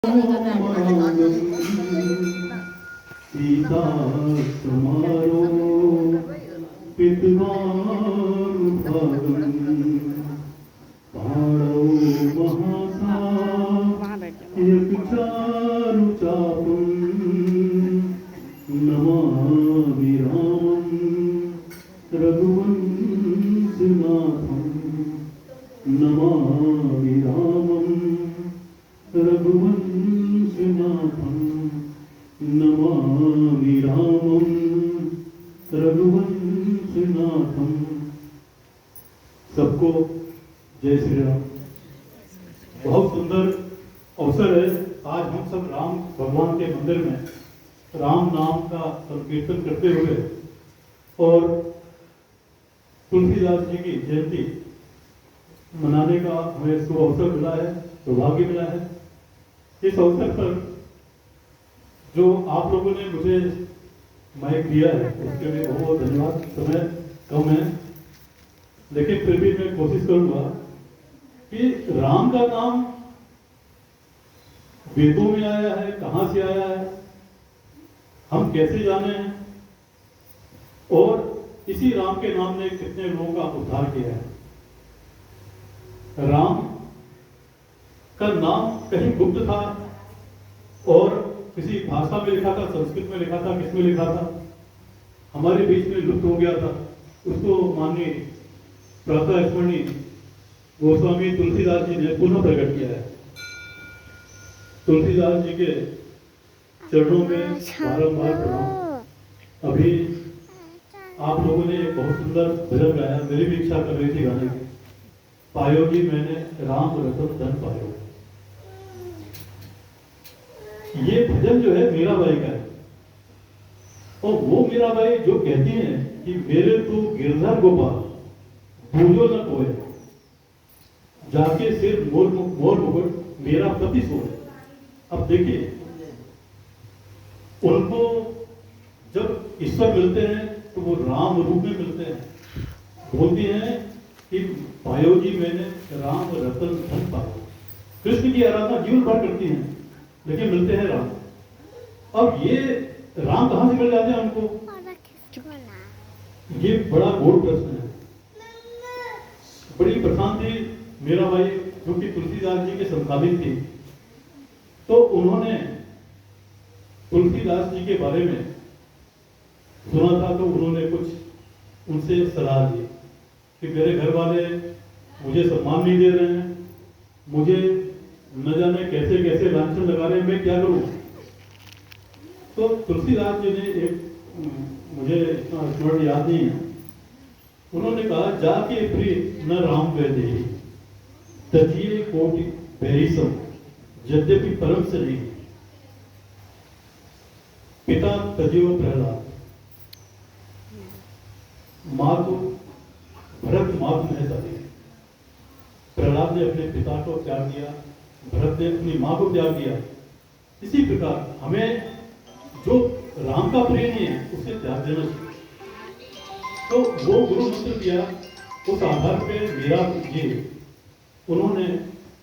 सीता समारो पितवान भागम पाणौ महासा एक चारु चापम नमामि रामं रघुवंशनाथं नमामि रामं रघुवंशनाथं नमामि रामं रघुवंशनाथं। सबको जय श्री राम। बहुत सुंदर अवसर है। आज हम सब राम भगवान के मंदिर में राम नाम का संकीर्तन करते हुए और तुलसीदास जी की जयंती मनाने का हमें शुभ अवसर मिला है, सौभाग्य मिला है। इस अवसर पर जो आप लोगों ने मुझे माइक दिया है उसके लिए बहुत बहुत धन्यवाद। समय कम है लेकिन फिर भी मैं कोशिश करूंगा कि राम का नाम वेदों में आया है, कहां से आया है, हम कैसे जाने हैं और इसी राम के नाम ने कितने लोगों का उद्धार किया है। राम का नाम कहीं गुप्त था और किसी भाषा में लिखा था, संस्कृत में लिखा था, किसमें लिखा था, हमारे बीच में लुप्त हो गया था। उसको माननीय प्रातः स्मरणीय गोस्वामी तुलसीदास जी ने पुनः प्रकट किया है। तुलसीदास जी के चरणों में बारंबार प्रणाम। अभी आप लोगों ने एक बहुत सुंदर भजन गाया, मेरी भी इच्छा कर रही थी गाने की। पायो जी मैंने राम रतन धन पायो। ये भजन जो है मीराबाई का है और वो मीराबाई जो कहती हैं कि मेरे तो गिरधर गोपाल बूझो न कोय, जाके सिर मोर मुकुट मेरा पति सोए। अब देखिए, उनको जब ईश्वर मिलते हैं तो वो राम रूप में मिलते हैं। बोलती हैं कि पायो जी मैंने राम रतन धन पायो। कृष्ण की आराधना जीवन भर करती हैं लेकिन मिलते हैं राम। अब ये राम कहां से मिल जाते हैं उनको, ये बड़ा बोल्ड प्रश्न है। बड़ी प्रधान थी मीराबाई जो कि तुलसीदास जी के समकालीन थी। तो उन्होंने तुलसीदास जी के बारे में सुना था तो उन्होंने कुछ उनसे सलाह दी कि मेरे घर वाले मुझे सम्मान नहीं दे रहे हैं, मुझे न जाने कैसे कैसे लांछन लगा रहे हैं, मैं क्या करूं। तो तुलसीदास जी ने एक, मुझे इतना स्मरण याद नहीं है, उन्होंने कहा जाके प्रिय न राम वैदे तजिए कोटि बैरिसम यद्यपि परम से नहीं। पिता तजियो प्रहलाद, मातु भरत मातु मेहता दी। प्रहलाद ने अपने पिता को त्याग दिया, भरत ने अपनी मां को त्याग दिया। इसी प्रकार हमें जो राम का प्रिय नहीं है उसे त्याग देना चाहिए। तो वो गुरु मंत्र दिया, उस आधार पे मेरा ये उन्होंने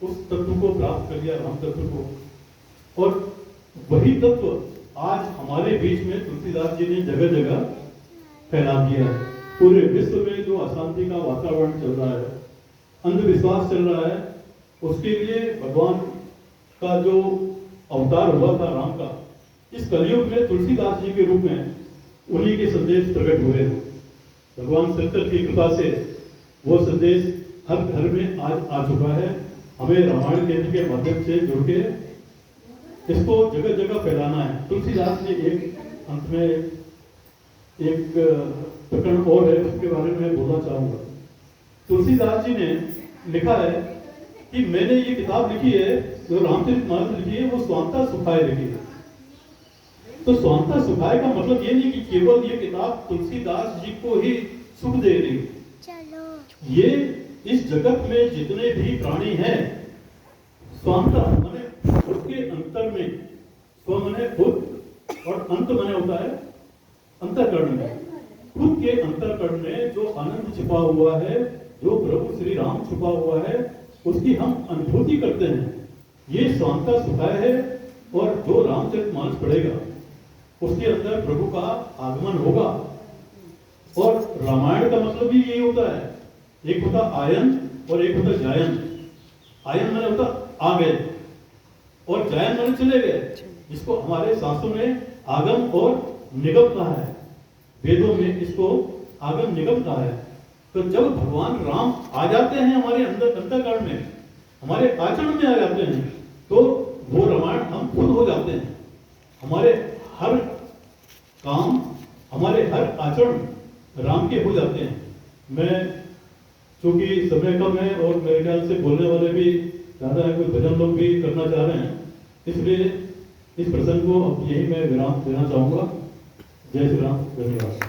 उस तत्व को प्राप्त कर लिया, राम तत्व को। और वही तत्व आज हमारे बीच में तुलसीदास जी ने जगह जगह फैला दिया है। पूरे विश्व में जो अशांति का वातावरण चल रहा है, अंधविश्वास चल रहा है, उसके लिए भगवान का जो अवतार हुआ था राम का, इस कलयुग में तुलसीदास जी के रूप में उन्हीं के संदेश प्रकट हुए हैं। भगवान शंकर की कृपा से वो संदेश हर घर में आज आ चुका है। हमें रामायण केंद्र के माध्यम से जुड़ के इसको जगह जगह फैलाना है। तुलसीदास ने एक अंत में एक प्रकरण और है, उसके बारे में बोलना चाहूंगा। तुलसीदास जी ने लिखा है कि मैंने ये किताब लिखी है, जो रामचरितमानस लिखी है, वो स्वांता सुखाय लिखी है। तो स्वांता सुखाय का मतलब ये नहीं कि केवल ये किताब तुलसीदास जी को ही सुख दे रही, ये इस जगत में जितने भी प्राणी हैं, स्वांता माने खुद के अंतर में, स्व माने खुद और अंत माने होता है अंतःकरण में। खुद के अंतःकरण में जो आनंद छिपा हुआ है, जो प्रभु श्री राम छुपा हुआ है, उसकी हम अनुभूति करते हैं। ये स्वांता सुखाय है, और जो रामचरितमानस पढ़ेगा उसके अंदर प्रभु का आगमन होगा। और रामायण का मतलब भी यही होता है, एक होता आयन और एक होता जायन। आयन माने होता आ गए, और जायन माने चले गए, जिसको हमारे शास्त्रों में आगम और निगम कहा है, वेदों में इसको आगम निगम कहा है। तो जब भगवान राम आ जाते हैं हमारे अंतःकरण में, हमारे आचरण में आ जाते हैं, तो वो रामायण हम खुद हो जाते हैं। हमारे हर काम, हमारे हर आचरण राम के हो जाते हैं। मैं चूंकि समय कम है और मेरे ख्याल से बोलने वाले भी ज़्यादा है, कोई भजन लोग भी करना चाह रहे हैं, इसलिए इस प्रसंग को अब यही मैं विराम देना चाहूँगा। जय श्री राम, धन्यवाद।